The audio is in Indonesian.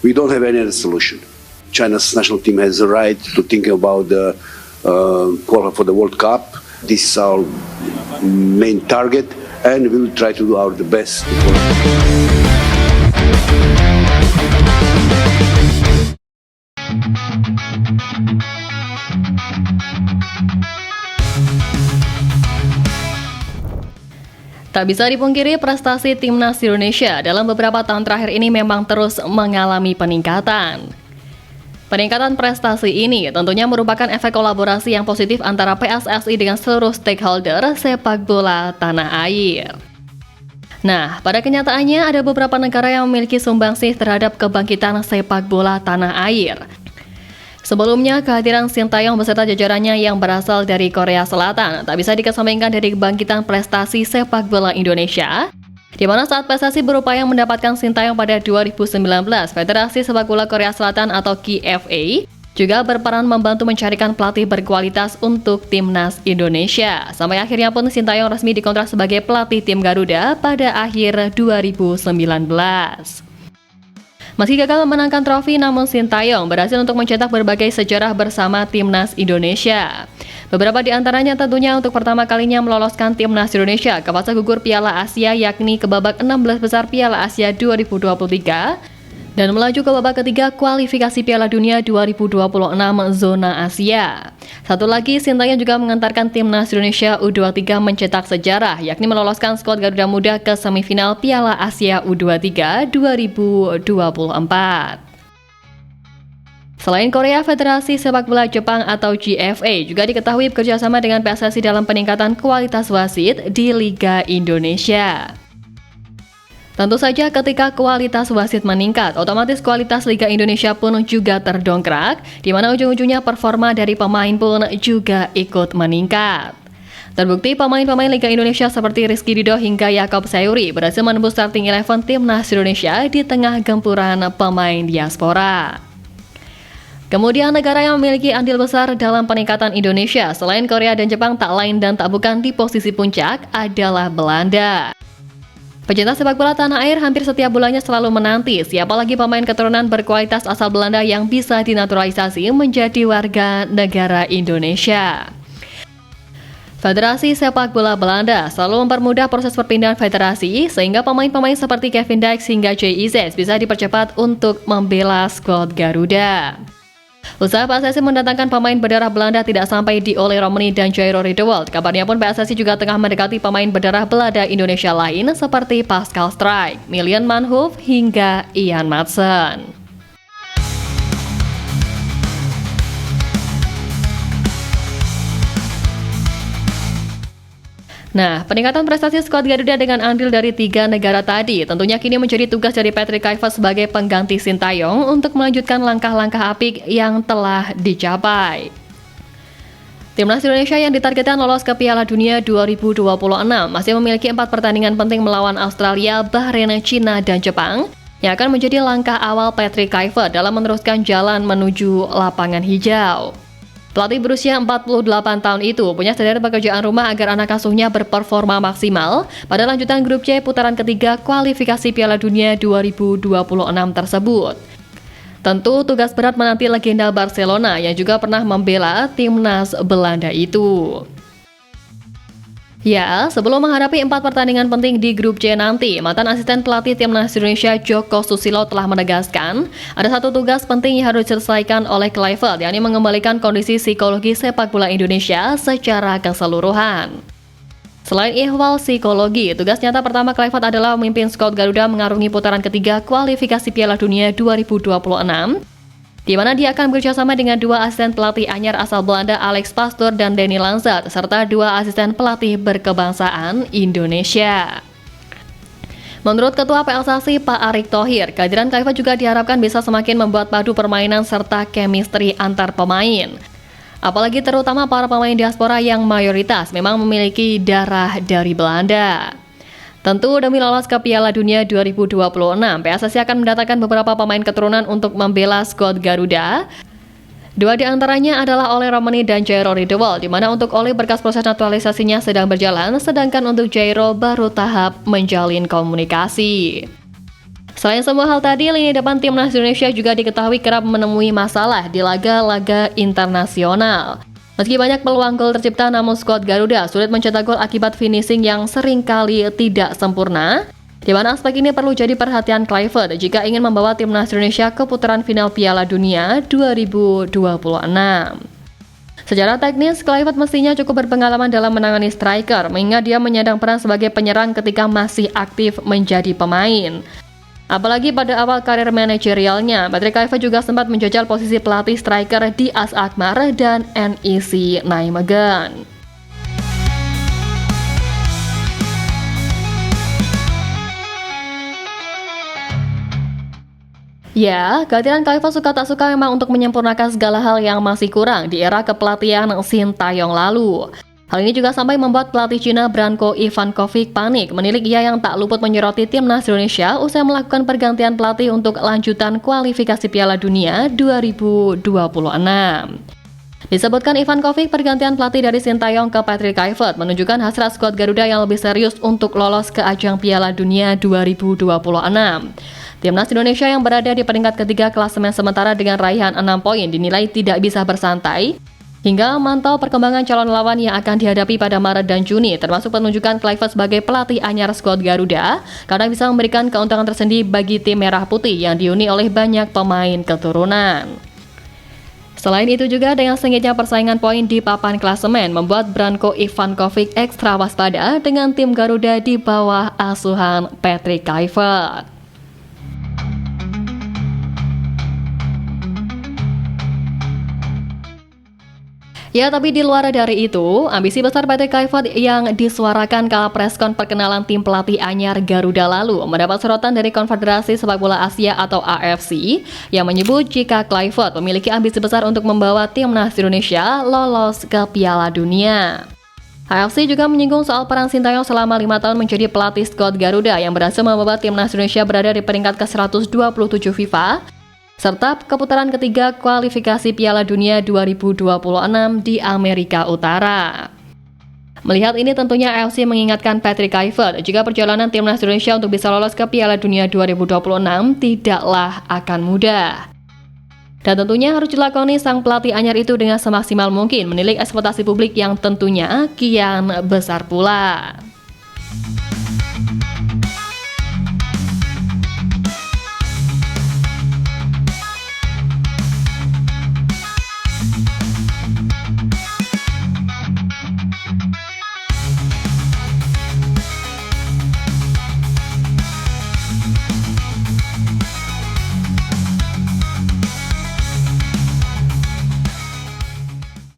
We don't have any other solution. China's national team has the right to think about the qualify for the World Cup. This is our main target, and we will try to do our the best. Tak bisa dipungkiri, prestasi timnas Indonesia dalam beberapa tahun terakhir ini memang terus mengalami peningkatan. Peningkatan prestasi ini tentunya merupakan efek kolaborasi yang positif antara PSSI dengan seluruh stakeholder sepak bola tanah air. Nah, pada kenyataannya ada beberapa negara yang memiliki sumbangsih terhadap kebangkitan sepak bola tanah air. Sebelumnya, kehadiran Sintayong beserta jajarannya yang berasal dari Korea Selatan tak bisa dikesampingkan dari kebangkitan prestasi sepak bola Indonesia, di mana saat PSSI berupaya mendapatkan Sintayong pada 2019, Federasi Sepak Bola Korea Selatan atau KFA juga berperan membantu mencarikan pelatih berkualitas untuk timnas Indonesia. Sampai akhirnya pun Sintayong resmi dikontrak sebagai pelatih tim Garuda pada akhir 2019. Meski gagal memenangkan trofi, namun Sintayong berhasil untuk mencetak berbagai sejarah bersama timnas Indonesia. Beberapa di antaranya tentunya untuk pertama kalinya meloloskan timnas Indonesia ke fase gugur Piala Asia, yakni ke babak 16 besar Piala Asia 2023 dan melaju ke babak ketiga kualifikasi Piala Dunia 2026 zona Asia. Satu lagi, Sintayong juga mengantarkan timnas Indonesia U23 mencetak sejarah, yakni meloloskan skuad Garuda Muda ke semifinal Piala Asia U23 2024. Selain Korea, Federasi Sepak Bola Jepang atau GFA juga diketahui bekerjasama dengan PSSI dalam peningkatan kualitas wasit di Liga Indonesia. Tentu saja ketika kualitas wasit meningkat, otomatis kualitas Liga Indonesia pun juga terdongkrak, di mana ujung-ujungnya performa dari pemain pun juga ikut meningkat. Terbukti pemain-pemain Liga Indonesia seperti Rizky Ridho hingga Yaakob Sayuri berhasil menembus starting 11 timnas Indonesia di tengah gempuran pemain diaspora. Kemudian negara yang memiliki andil besar dalam peningkatan Indonesia selain Korea dan Jepang tak lain dan tak bukan di posisi puncak adalah Belanda. Pecinta sepak bola tanah air hampir setiap bulannya selalu menanti siapa lagi pemain keturunan berkualitas asal Belanda yang bisa dinaturalisasi menjadi warga negara Indonesia. Federasi Sepak Bola Belanda selalu mempermudah proses perpindahan federasi sehingga pemain-pemain seperti Kevin Dijk hingga JIZ bisa dipercepat untuk membela skuad Garuda. Usaha PSSI mendatangkan pemain berdarah Belanda tidak sampai di Ole Romani dan Jairo Riedewald. Kabarnya pun PSSI juga tengah mendekati pemain berdarah Belanda Indonesia lain seperti Pascal Struijk, Milan Manhoef, hingga Ian Maatsen. Nah, peningkatan prestasi skuad Garuda dengan andil dari 3 negara tadi tentunya kini menjadi tugas dari Patrick Kluivert sebagai pengganti Sintayong untuk melanjutkan langkah-langkah apik yang telah dicapai. Timnas Indonesia yang ditargetkan lolos ke Piala Dunia 2026 masih memiliki 4 pertandingan penting melawan Australia, Bahrain, China, dan Jepang yang akan menjadi langkah awal Patrick Kluivert dalam meneruskan jalan menuju lapangan hijau. Pelatih berusia 48 tahun itu punya sederet pekerjaan rumah agar anak asuhnya berperforma maksimal pada lanjutan grup C putaran ketiga kualifikasi Piala Dunia 2026 tersebut. Tentu tugas berat menanti legenda Barcelona yang juga pernah membela timnas Belanda itu. Ya, sebelum menghadapi 4 pertandingan penting di grup C nanti, mantan asisten pelatih timnas Indonesia Joko Susilo telah menegaskan ada satu tugas penting yang harus diselesaikan oleh Kluivert, yakni mengembalikan kondisi psikologi sepak bola Indonesia secara keseluruhan. Selain ihwal psikologi, tugas nyata pertama Kluivert adalah memimpin skuad Garuda mengarungi putaran ketiga kualifikasi Piala Dunia 2026, di mana dia akan bekerjasama dengan 2 asisten pelatih anyar asal Belanda Alex Pastoor dan Danny Lanzat, serta 2 asisten pelatih berkebangsaan Indonesia. Menurut Ketua PSSI Pak Erick Thohir, kehadiran Kluivert juga diharapkan bisa semakin membuat padu permainan serta chemistry antar pemain. Apalagi terutama para pemain diaspora yang mayoritas memang memiliki darah dari Belanda. Tentu demi lolos ke Piala Dunia 2026, PSSI akan mendatangkan beberapa pemain keturunan untuk membela skuad Garuda. 2 di antaranya adalah Ole Romani dan Jairo Riedewald, di mana untuk Ole berkas proses naturalisasinya sedang berjalan, sedangkan untuk Jairo baru tahap menjalin komunikasi. Selain semua hal tadi, lini depan timnas Indonesia juga diketahui kerap menemui masalah di laga-laga internasional. Meski banyak peluang gol tercipta, namun skuad Garuda sulit mencetak gol akibat finishing yang seringkali tidak sempurna, di mana aspek ini perlu jadi perhatian Kluivert jika ingin membawa timnas Indonesia ke putaran final Piala Dunia 2026. Secara teknis, Kluivert mestinya cukup berpengalaman dalam menangani striker, mengingat dia menyandang peran sebagai penyerang ketika masih aktif menjadi pemain. Apalagi pada awal karir manajerialnya, Patrick Kluivert juga sempat menjajal posisi pelatih striker di AS Alkmaar dan NEC Nijmegen. Ya, kehadiran Kluivert suka tak suka memang untuk menyempurnakan segala hal yang masih kurang di era kepelatihan Sintayong lalu. Hal ini juga sampai membuat pelatih Cina Branko Ivankovic panik menilik ia yang tak luput menyoroti timnas Indonesia usai melakukan pergantian pelatih untuk lanjutan kualifikasi Piala Dunia 2026. Disebutkan Ivankovic pergantian pelatih dari Sintayong ke Patrick Kluivert menunjukkan hasrat skuad Garuda yang lebih serius untuk lolos ke ajang Piala Dunia 2026. Timnas Indonesia yang berada di peringkat ketiga klasemen sementara dengan raihan 6 poin dinilai tidak bisa bersantai hingga memantau perkembangan calon lawan yang akan dihadapi pada Maret dan Juni, termasuk penunjukan Kluivert sebagai pelatih anyar skuad Garuda, karena bisa memberikan keuntungan tersendiri bagi tim Merah Putih yang dihuni oleh banyak pemain keturunan. Selain itu juga dengan sengitnya persaingan poin di papan klasemen membuat Branko Ivankovic ekstra waspada dengan tim Garuda di bawah asuhan Patrick Kluivert. Ya, tapi di luar dari itu, ambisi besar Patrick Kluivert yang disuarakan kala preskon perkenalan tim pelatih anyar Garuda lalu mendapat sorotan dari Konfederasi Sepak Bola Asia atau AFC yang menyebut jika Kluivert memiliki ambisi besar untuk membawa timnas Indonesia lolos ke Piala Dunia. AFC juga menyinggung soal peran Sintayong selama 5 tahun menjadi pelatih skuad Garuda yang berhasil membawa timnas Indonesia berada di peringkat ke-127 FIFA serta keputaran ketiga kualifikasi Piala Dunia 2026 di Amerika Utara. Melihat ini tentunya AFC mengingatkan Patrick Kluivert jika perjalanan timnas Indonesia untuk bisa lolos ke Piala Dunia 2026 tidaklah akan mudah. Dan tentunya harus dilakoni sang pelatih anyar itu dengan semaksimal mungkin menilik ekspektasi publik yang tentunya kian besar pula.